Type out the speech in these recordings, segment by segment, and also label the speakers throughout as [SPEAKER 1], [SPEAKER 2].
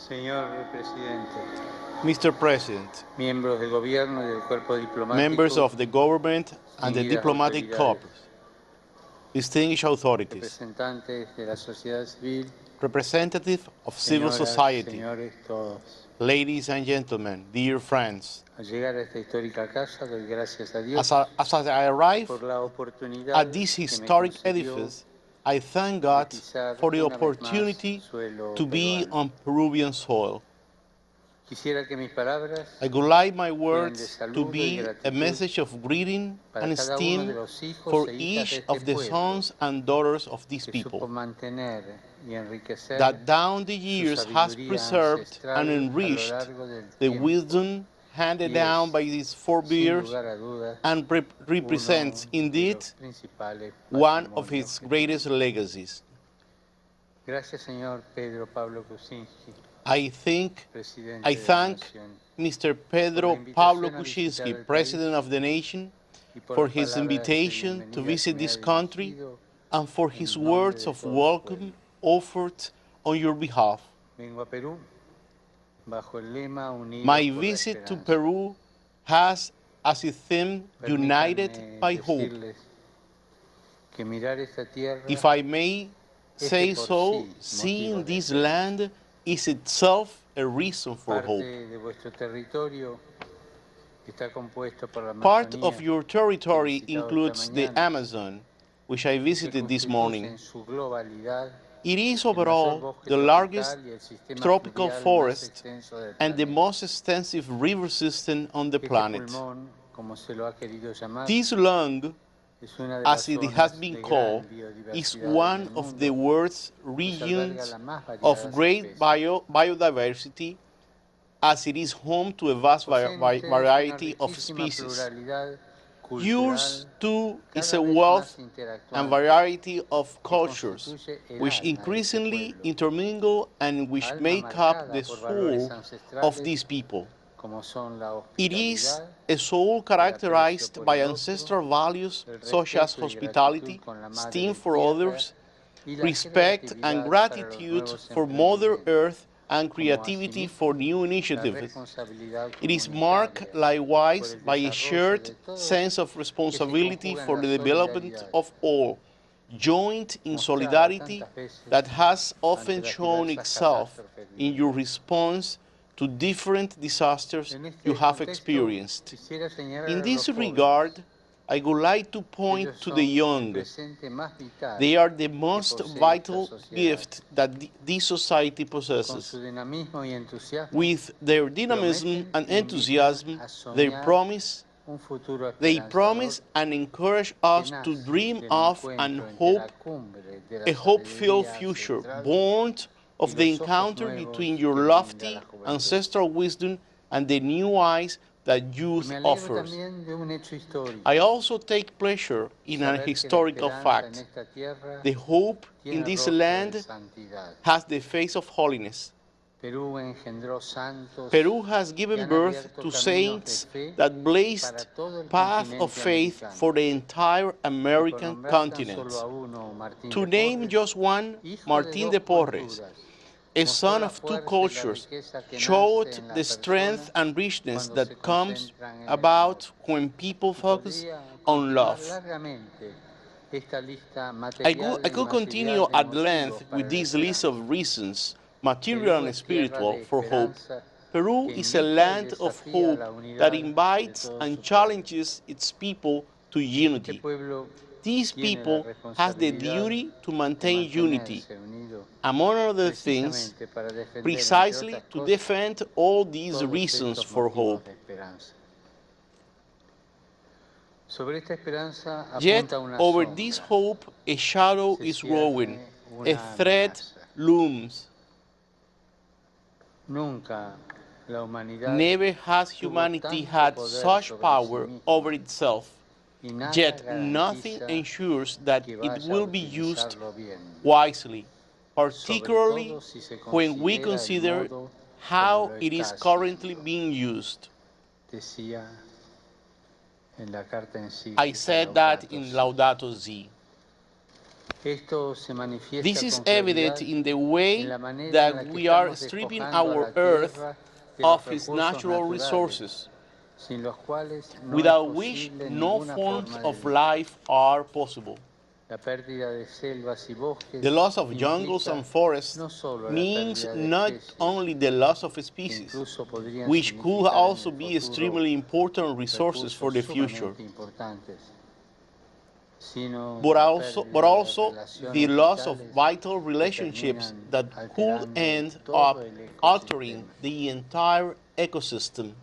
[SPEAKER 1] Señor Presidente,
[SPEAKER 2] Mr. President,
[SPEAKER 1] miembros del gobierno y del cuerpo
[SPEAKER 2] members
[SPEAKER 1] diplomático,
[SPEAKER 2] of the government and the
[SPEAKER 1] distinguidas
[SPEAKER 2] diplomatic
[SPEAKER 1] autoridades,
[SPEAKER 2] corps, distinguished authorities,
[SPEAKER 1] representantes de la sociedad civil,
[SPEAKER 2] representative of civil
[SPEAKER 1] señoras,
[SPEAKER 2] society,
[SPEAKER 1] señores, todos.
[SPEAKER 2] ladies and gentlemen, dear friends.
[SPEAKER 1] Al llegar a esta histórica casa, doy gracias a Dios
[SPEAKER 2] As I arrive
[SPEAKER 1] por la oportunidad
[SPEAKER 2] at this
[SPEAKER 1] que me
[SPEAKER 2] historic
[SPEAKER 1] concedió
[SPEAKER 2] edifice, I thank
[SPEAKER 1] de
[SPEAKER 2] God
[SPEAKER 1] pisar
[SPEAKER 2] for the
[SPEAKER 1] una vez más
[SPEAKER 2] opportunity
[SPEAKER 1] suelo
[SPEAKER 2] to be
[SPEAKER 1] peruano.
[SPEAKER 2] on Peruvian soil.
[SPEAKER 1] Quisiera que mis palabras
[SPEAKER 2] I would like my
[SPEAKER 1] sean de
[SPEAKER 2] words to
[SPEAKER 1] saludo y
[SPEAKER 2] be a
[SPEAKER 1] gratitud
[SPEAKER 2] message of greeting
[SPEAKER 1] para
[SPEAKER 2] and
[SPEAKER 1] cada uno de
[SPEAKER 2] esteem
[SPEAKER 1] los hijos
[SPEAKER 2] for
[SPEAKER 1] e hijas de
[SPEAKER 2] each
[SPEAKER 1] este
[SPEAKER 2] of the
[SPEAKER 1] pueblo
[SPEAKER 2] sons and daughters of these
[SPEAKER 1] que supo
[SPEAKER 2] people,
[SPEAKER 1] mantener y enriquecer
[SPEAKER 2] that down the
[SPEAKER 1] su
[SPEAKER 2] years has
[SPEAKER 1] sabiduría
[SPEAKER 2] preserved and
[SPEAKER 1] ancestral a lo
[SPEAKER 2] enriched
[SPEAKER 1] largo del
[SPEAKER 2] the
[SPEAKER 1] tiempo
[SPEAKER 2] wisdom handed
[SPEAKER 1] y
[SPEAKER 2] down
[SPEAKER 1] es,
[SPEAKER 2] by these
[SPEAKER 1] sin
[SPEAKER 2] forebears
[SPEAKER 1] lugar a dudas,
[SPEAKER 2] and
[SPEAKER 1] uno
[SPEAKER 2] represents
[SPEAKER 1] de
[SPEAKER 2] indeed
[SPEAKER 1] los principales
[SPEAKER 2] one of
[SPEAKER 1] patrimonios
[SPEAKER 2] its
[SPEAKER 1] que
[SPEAKER 2] greatest
[SPEAKER 1] tenemos.
[SPEAKER 2] legacies.
[SPEAKER 1] Gracias, señor Pedro Pablo Kuczynski,
[SPEAKER 2] I
[SPEAKER 1] presidente de la
[SPEAKER 2] thank
[SPEAKER 1] Nación,
[SPEAKER 2] Mr.
[SPEAKER 1] por la
[SPEAKER 2] Pedro Pablo
[SPEAKER 1] invitación a visitar
[SPEAKER 2] Kuczynski,
[SPEAKER 1] el país
[SPEAKER 2] President of the nation,
[SPEAKER 1] y por
[SPEAKER 2] for
[SPEAKER 1] las
[SPEAKER 2] his
[SPEAKER 1] palabras de
[SPEAKER 2] invitation to
[SPEAKER 1] bienvenida que
[SPEAKER 2] visit
[SPEAKER 1] me ha
[SPEAKER 2] this country
[SPEAKER 1] dirigido
[SPEAKER 2] and for his
[SPEAKER 1] en nombre
[SPEAKER 2] words
[SPEAKER 1] de
[SPEAKER 2] of
[SPEAKER 1] todo su pueblo.
[SPEAKER 2] welcome offered on your behalf.
[SPEAKER 1] Vengo a Perú bajo el lema Unidos
[SPEAKER 2] My
[SPEAKER 1] por la
[SPEAKER 2] visit to
[SPEAKER 1] Esperanza.
[SPEAKER 2] Peru has as its theme United
[SPEAKER 1] Permítanme
[SPEAKER 2] by Hope.
[SPEAKER 1] decirles que mirar esta tierra
[SPEAKER 2] If I may
[SPEAKER 1] es de
[SPEAKER 2] say
[SPEAKER 1] por
[SPEAKER 2] so,
[SPEAKER 1] sí
[SPEAKER 2] seeing
[SPEAKER 1] motivo de
[SPEAKER 2] this
[SPEAKER 1] esperanza.
[SPEAKER 2] land is itself a reason for
[SPEAKER 1] Parte
[SPEAKER 2] hope.
[SPEAKER 1] de vuestro territorio está compuesto por la
[SPEAKER 2] Part of
[SPEAKER 1] Amazonía,
[SPEAKER 2] your
[SPEAKER 1] que he
[SPEAKER 2] territory
[SPEAKER 1] visitado esta
[SPEAKER 2] includes the
[SPEAKER 1] mañana,
[SPEAKER 2] Amazon, which I
[SPEAKER 1] que
[SPEAKER 2] visited this
[SPEAKER 1] constituye
[SPEAKER 2] morning.
[SPEAKER 1] en su globalidad
[SPEAKER 2] It is
[SPEAKER 1] el mayor
[SPEAKER 2] overall
[SPEAKER 1] bosque
[SPEAKER 2] the largest
[SPEAKER 1] tropical y el sistema
[SPEAKER 2] tropical
[SPEAKER 1] fluvial más
[SPEAKER 2] forest
[SPEAKER 1] extenso del
[SPEAKER 2] and the
[SPEAKER 1] planeta.
[SPEAKER 2] most extensive river system on the
[SPEAKER 1] Este
[SPEAKER 2] planet.
[SPEAKER 1] pulmón, como se lo ha querido llamar,
[SPEAKER 2] This lung,
[SPEAKER 1] es una de las
[SPEAKER 2] as it has
[SPEAKER 1] zonas
[SPEAKER 2] been
[SPEAKER 1] de
[SPEAKER 2] called,
[SPEAKER 1] gran
[SPEAKER 2] is
[SPEAKER 1] biodiversidad en
[SPEAKER 2] one
[SPEAKER 1] el
[SPEAKER 2] of the
[SPEAKER 1] mundo,
[SPEAKER 2] world's
[SPEAKER 1] pues alberga
[SPEAKER 2] regions
[SPEAKER 1] las más
[SPEAKER 2] of
[SPEAKER 1] variadas
[SPEAKER 2] great
[SPEAKER 1] especies.
[SPEAKER 2] biodiversity, as it is home to a vast
[SPEAKER 1] Poseen ustedes una
[SPEAKER 2] variety of
[SPEAKER 1] riquísima
[SPEAKER 2] species.
[SPEAKER 1] pluralidad
[SPEAKER 2] Yours,
[SPEAKER 1] cultural,
[SPEAKER 2] too, is
[SPEAKER 1] cada
[SPEAKER 2] a
[SPEAKER 1] vez más
[SPEAKER 2] wealth and
[SPEAKER 1] interactuante,
[SPEAKER 2] variety of
[SPEAKER 1] que
[SPEAKER 2] cultures,
[SPEAKER 1] constituye el
[SPEAKER 2] which
[SPEAKER 1] alma de este
[SPEAKER 2] increasingly
[SPEAKER 1] pueblo,
[SPEAKER 2] intermingle and which
[SPEAKER 1] alma
[SPEAKER 2] make up
[SPEAKER 1] marcada
[SPEAKER 2] the
[SPEAKER 1] por valores
[SPEAKER 2] soul of
[SPEAKER 1] ancestrales
[SPEAKER 2] these people.
[SPEAKER 1] como son la
[SPEAKER 2] It is
[SPEAKER 1] hospitalidad,
[SPEAKER 2] a soul
[SPEAKER 1] el aprecio
[SPEAKER 2] characterized
[SPEAKER 1] por
[SPEAKER 2] by
[SPEAKER 1] el otro,
[SPEAKER 2] ancestral values
[SPEAKER 1] el
[SPEAKER 2] such as
[SPEAKER 1] respeto y gratitud
[SPEAKER 2] hospitality,
[SPEAKER 1] con la
[SPEAKER 2] esteem
[SPEAKER 1] madre
[SPEAKER 2] for
[SPEAKER 1] tierra
[SPEAKER 2] others,
[SPEAKER 1] y la
[SPEAKER 2] respect and
[SPEAKER 1] creatividad para los
[SPEAKER 2] gratitude
[SPEAKER 1] nuevos
[SPEAKER 2] for Mother
[SPEAKER 1] emprendimientos,
[SPEAKER 2] Earth, and
[SPEAKER 1] como
[SPEAKER 2] creativity for
[SPEAKER 1] asimismo
[SPEAKER 2] new
[SPEAKER 1] la
[SPEAKER 2] initiatives.
[SPEAKER 1] responsabilidad
[SPEAKER 2] It is marked
[SPEAKER 1] comunitaria por
[SPEAKER 2] likewise
[SPEAKER 1] el
[SPEAKER 2] by a
[SPEAKER 1] desarrollo
[SPEAKER 2] shared
[SPEAKER 1] de todos
[SPEAKER 2] sense of
[SPEAKER 1] que se
[SPEAKER 2] responsibility
[SPEAKER 1] conjuga en
[SPEAKER 2] for
[SPEAKER 1] la
[SPEAKER 2] the development
[SPEAKER 1] solidaridad,
[SPEAKER 2] of all, joined in
[SPEAKER 1] mostrada
[SPEAKER 2] solidarity
[SPEAKER 1] tantas veces
[SPEAKER 2] that has
[SPEAKER 1] ante
[SPEAKER 2] often
[SPEAKER 1] las
[SPEAKER 2] shown
[SPEAKER 1] diversas
[SPEAKER 2] itself
[SPEAKER 1] catástrofes
[SPEAKER 2] in your
[SPEAKER 1] vividas.
[SPEAKER 2] response to different disasters
[SPEAKER 1] En
[SPEAKER 2] you
[SPEAKER 1] este
[SPEAKER 2] have
[SPEAKER 1] contexto,
[SPEAKER 2] experienced.
[SPEAKER 1] quisiera señalar
[SPEAKER 2] In
[SPEAKER 1] a los
[SPEAKER 2] this
[SPEAKER 1] jóvenes.
[SPEAKER 2] regard, I would like to point
[SPEAKER 1] Ellos
[SPEAKER 2] to the
[SPEAKER 1] son el
[SPEAKER 2] young.
[SPEAKER 1] presente más vital
[SPEAKER 2] They are the
[SPEAKER 1] que
[SPEAKER 2] most
[SPEAKER 1] posee esta
[SPEAKER 2] vital
[SPEAKER 1] sociedad.
[SPEAKER 2] gift that this society
[SPEAKER 1] Con
[SPEAKER 2] possesses.
[SPEAKER 1] su dinamismo y entusiasmo,
[SPEAKER 2] With their dynamism
[SPEAKER 1] prometen
[SPEAKER 2] and
[SPEAKER 1] e invitan
[SPEAKER 2] enthusiasm,
[SPEAKER 1] a
[SPEAKER 2] they
[SPEAKER 1] soñar
[SPEAKER 2] promise
[SPEAKER 1] un futuro
[SPEAKER 2] They
[SPEAKER 1] esperanzador
[SPEAKER 2] promise and encourage
[SPEAKER 1] que
[SPEAKER 2] us to
[SPEAKER 1] nace
[SPEAKER 2] dream
[SPEAKER 1] del
[SPEAKER 2] of and
[SPEAKER 1] encuentro entre la
[SPEAKER 2] hope
[SPEAKER 1] cumbre de la
[SPEAKER 2] a hope-filled
[SPEAKER 1] sabiduría
[SPEAKER 2] future,
[SPEAKER 1] ancestral
[SPEAKER 2] born
[SPEAKER 1] y
[SPEAKER 2] of the
[SPEAKER 1] los ojos
[SPEAKER 2] encounter between
[SPEAKER 1] nuevos
[SPEAKER 2] your
[SPEAKER 1] que brinda la
[SPEAKER 2] lofty
[SPEAKER 1] juventud.
[SPEAKER 2] ancestral wisdom and the new eyes that
[SPEAKER 1] Y
[SPEAKER 2] youth
[SPEAKER 1] me alegro
[SPEAKER 2] offers.
[SPEAKER 1] también de un hecho histórico,
[SPEAKER 2] I also take pleasure in a
[SPEAKER 1] saber que la
[SPEAKER 2] historical
[SPEAKER 1] esperanza en
[SPEAKER 2] fact.
[SPEAKER 1] esta tierra
[SPEAKER 2] The hope in
[SPEAKER 1] tiene
[SPEAKER 2] this
[SPEAKER 1] rostro de
[SPEAKER 2] land
[SPEAKER 1] santidad.
[SPEAKER 2] has the face of holiness.
[SPEAKER 1] Perú engendró santos
[SPEAKER 2] Peru has
[SPEAKER 1] que
[SPEAKER 2] given
[SPEAKER 1] han
[SPEAKER 2] birth
[SPEAKER 1] abierto
[SPEAKER 2] to
[SPEAKER 1] caminos de
[SPEAKER 2] saints
[SPEAKER 1] fe
[SPEAKER 2] that
[SPEAKER 1] para
[SPEAKER 2] blazed
[SPEAKER 1] todo el
[SPEAKER 2] path of
[SPEAKER 1] continente
[SPEAKER 2] faith
[SPEAKER 1] americano.
[SPEAKER 2] for the entire
[SPEAKER 1] Y por
[SPEAKER 2] American
[SPEAKER 1] nombrar tan solo
[SPEAKER 2] continent.
[SPEAKER 1] a uno, Martín
[SPEAKER 2] To
[SPEAKER 1] de
[SPEAKER 2] name
[SPEAKER 1] Porres,
[SPEAKER 2] just one,
[SPEAKER 1] hijo de
[SPEAKER 2] Martín
[SPEAKER 1] dos
[SPEAKER 2] de Porres,
[SPEAKER 1] culturas,
[SPEAKER 2] a
[SPEAKER 1] mostró
[SPEAKER 2] son
[SPEAKER 1] la
[SPEAKER 2] of two
[SPEAKER 1] fuerza y la
[SPEAKER 2] cultures,
[SPEAKER 1] riqueza que nace
[SPEAKER 2] showed
[SPEAKER 1] en la
[SPEAKER 2] the strength
[SPEAKER 1] persona
[SPEAKER 2] and richness
[SPEAKER 1] cuando se
[SPEAKER 2] that comes
[SPEAKER 1] concentran en el amor.
[SPEAKER 2] about when people
[SPEAKER 1] Y
[SPEAKER 2] focus
[SPEAKER 1] podría
[SPEAKER 2] on
[SPEAKER 1] continuar
[SPEAKER 2] love.
[SPEAKER 1] largamente esta lista
[SPEAKER 2] I
[SPEAKER 1] material e
[SPEAKER 2] could continue
[SPEAKER 1] inmaterial de
[SPEAKER 2] at
[SPEAKER 1] motivos
[SPEAKER 2] length
[SPEAKER 1] para
[SPEAKER 2] with
[SPEAKER 1] la
[SPEAKER 2] this list
[SPEAKER 1] esperanza.
[SPEAKER 2] of reasons, material
[SPEAKER 1] Perú
[SPEAKER 2] and
[SPEAKER 1] es tierra
[SPEAKER 2] spiritual,
[SPEAKER 1] de
[SPEAKER 2] for hope.
[SPEAKER 1] esperanza
[SPEAKER 2] Peru
[SPEAKER 1] que
[SPEAKER 2] is a
[SPEAKER 1] invita y
[SPEAKER 2] land of
[SPEAKER 1] desafía
[SPEAKER 2] hope
[SPEAKER 1] la
[SPEAKER 2] that
[SPEAKER 1] unidad de
[SPEAKER 2] invites
[SPEAKER 1] todo
[SPEAKER 2] and
[SPEAKER 1] su pueblo.
[SPEAKER 2] challenges its people to
[SPEAKER 1] Este
[SPEAKER 2] unity.
[SPEAKER 1] pueblo
[SPEAKER 2] These
[SPEAKER 1] tiene la
[SPEAKER 2] people has the
[SPEAKER 1] responsabilidad
[SPEAKER 2] duty to
[SPEAKER 1] de
[SPEAKER 2] maintain unity,
[SPEAKER 1] mantenerse unido
[SPEAKER 2] among other things,
[SPEAKER 1] precisamente para defender, entre
[SPEAKER 2] precisely
[SPEAKER 1] otras
[SPEAKER 2] to
[SPEAKER 1] cosas,
[SPEAKER 2] defend all these
[SPEAKER 1] todos
[SPEAKER 2] reasons
[SPEAKER 1] estos
[SPEAKER 2] for
[SPEAKER 1] motivos
[SPEAKER 2] hope.
[SPEAKER 1] de esperanza. Sobre esta esperanza
[SPEAKER 2] Yet,
[SPEAKER 1] apunta una
[SPEAKER 2] over this
[SPEAKER 1] sombra,
[SPEAKER 2] hope, a shadow
[SPEAKER 1] se
[SPEAKER 2] is growing,
[SPEAKER 1] cierne
[SPEAKER 2] a
[SPEAKER 1] una
[SPEAKER 2] threat
[SPEAKER 1] amenaza.
[SPEAKER 2] looms.
[SPEAKER 1] Nunca la humanidad
[SPEAKER 2] Never has
[SPEAKER 1] tuvo
[SPEAKER 2] humanity
[SPEAKER 1] tanto
[SPEAKER 2] had
[SPEAKER 1] poder
[SPEAKER 2] such
[SPEAKER 1] sobre sí
[SPEAKER 2] power over
[SPEAKER 1] misma
[SPEAKER 2] itself,
[SPEAKER 1] y nada
[SPEAKER 2] yet nothing
[SPEAKER 1] garantiza
[SPEAKER 2] ensures that
[SPEAKER 1] que
[SPEAKER 2] it
[SPEAKER 1] vaya a
[SPEAKER 2] will be used
[SPEAKER 1] utilizarlo bien,
[SPEAKER 2] wisely,
[SPEAKER 1] sobre
[SPEAKER 2] particularly
[SPEAKER 1] todo si se
[SPEAKER 2] when we
[SPEAKER 1] considera el
[SPEAKER 2] consider
[SPEAKER 1] modo como
[SPEAKER 2] how
[SPEAKER 1] lo
[SPEAKER 2] it
[SPEAKER 1] está
[SPEAKER 2] is currently
[SPEAKER 1] haciendo,
[SPEAKER 2] being used.
[SPEAKER 1] decía en la carta
[SPEAKER 2] I
[SPEAKER 1] encíclica
[SPEAKER 2] said that
[SPEAKER 1] Laudato
[SPEAKER 2] in
[SPEAKER 1] Si.
[SPEAKER 2] Laudato Si. This is evident in the way that we are stripping our earth of its natural resources, without which no forms of life are possible. The loss of jungles and forests means not only the loss of species, which could also be extremely important resources for the future, but also the loss of vital relationships that could end up altering the entire ecosystem.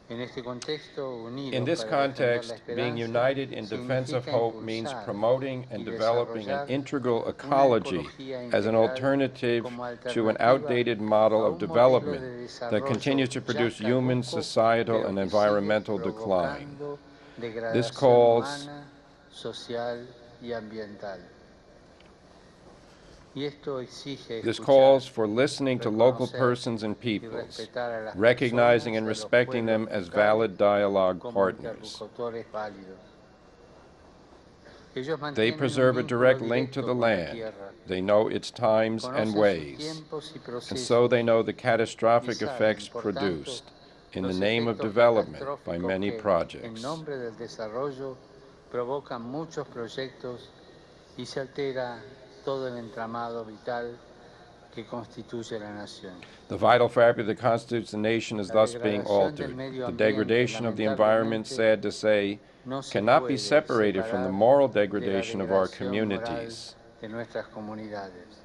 [SPEAKER 3] In this context, being united in defense of hope means promoting and developing an integral ecology as an alternative to an outdated model of development that continues to produce human, societal, and environmental decline. This calls for listening to local persons and peoples, recognizing and respecting them as valid dialogue partners. They preserve a direct link to the land. They know its times and ways, and so they know the catastrophic effects produced in the name of development by many projects. The vital fabric that constitutes the nation is thus being altered. The degradation of the environment, sad to say, cannot be separated from the moral degradation of our communities.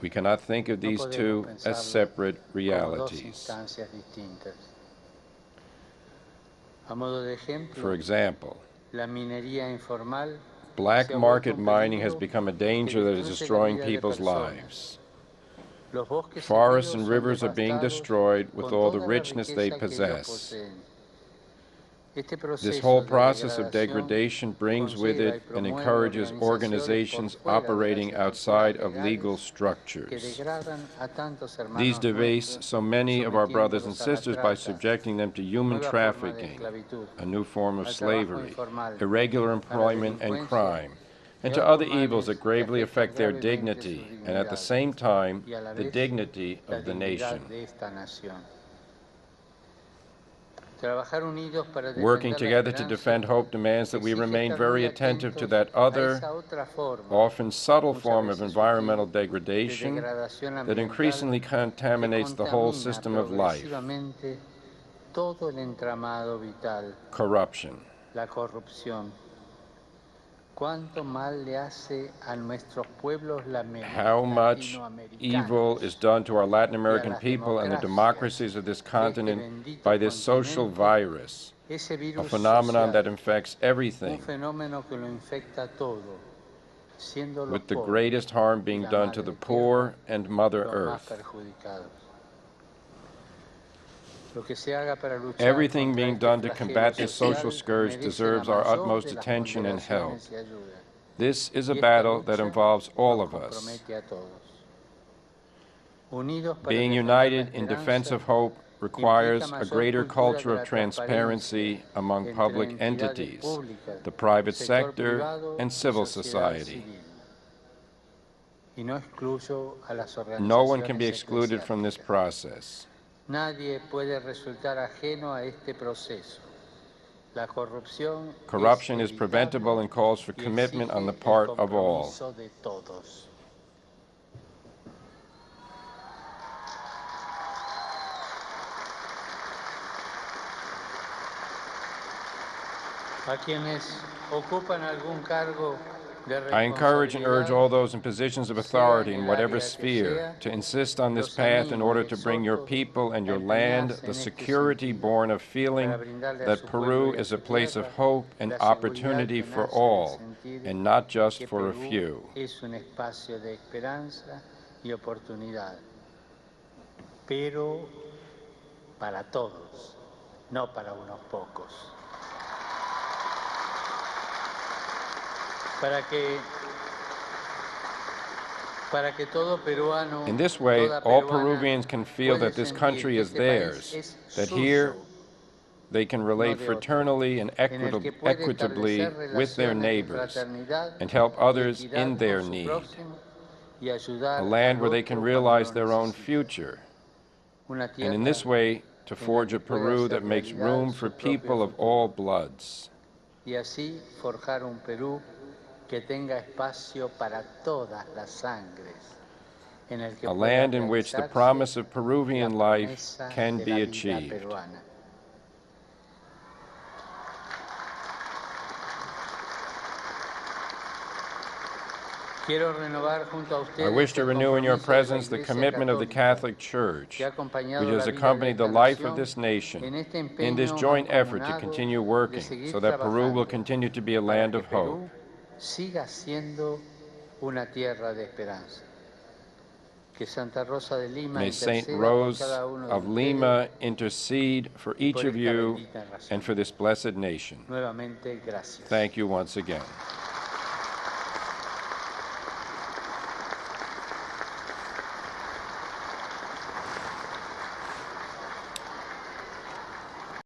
[SPEAKER 3] We cannot think of these two as separate realities. For example, black market mining has become a danger that is destroying people's lives. Forests and rivers are being destroyed with all the richness they possess. This whole process of degradation brings with it and encourages organizations operating outside of legal structures. These debase so many of our brothers and sisters by subjecting them to human trafficking, a new form of slavery, irregular employment and crime, and to other evils that gravely affect their dignity and at the same time the dignity of the nation. Working together to defend hope demands that we remain very attentive to that other, often subtle form of environmental degradation that increasingly contaminates the whole system of life: corruption. How much evil is done to our Latin American people and the democracies of this continent by this social virus, a phenomenon that infects everything, with the greatest harm being done to the poor and Mother Earth. Everything being done to combat this social scourge deserves our utmost attention and help. This is a battle that involves all of us. Being united in defense of hope requires a greater culture of transparency among public entities, the private sector, and civil society. No one can be excluded from this process. Corruption is preventable and calls for commitment on the part of all. I encourage and urge all those in positions of authority in whatever sphere to insist on this path in order to bring your people and your land the security born of feeling that Peru is a place of hope and opportunity for all, and not just for a few.
[SPEAKER 1] Pero para todos, no para unos pocos.
[SPEAKER 3] In this way, all Peruvians can feel that this country is theirs, that here they can relate fraternally and equitably with their neighbors and help others in their need. A land where they can realize their own future, and in this way to forge a Peru that makes room for people of all bloods.
[SPEAKER 1] Y así forjar un Perú que tenga espacio para todas las sangres, en el que
[SPEAKER 3] a land in which the promise of Peruvian life can be achieved. I wish to renew in your presence the commitment of the Catholic Church, which has accompanied the life of this nation, in this joint effort to continue working so that Peru will continue to be a land of hope. May Saint Rose of Lima intercede for each of you and for this blessed nation. Thank you once again.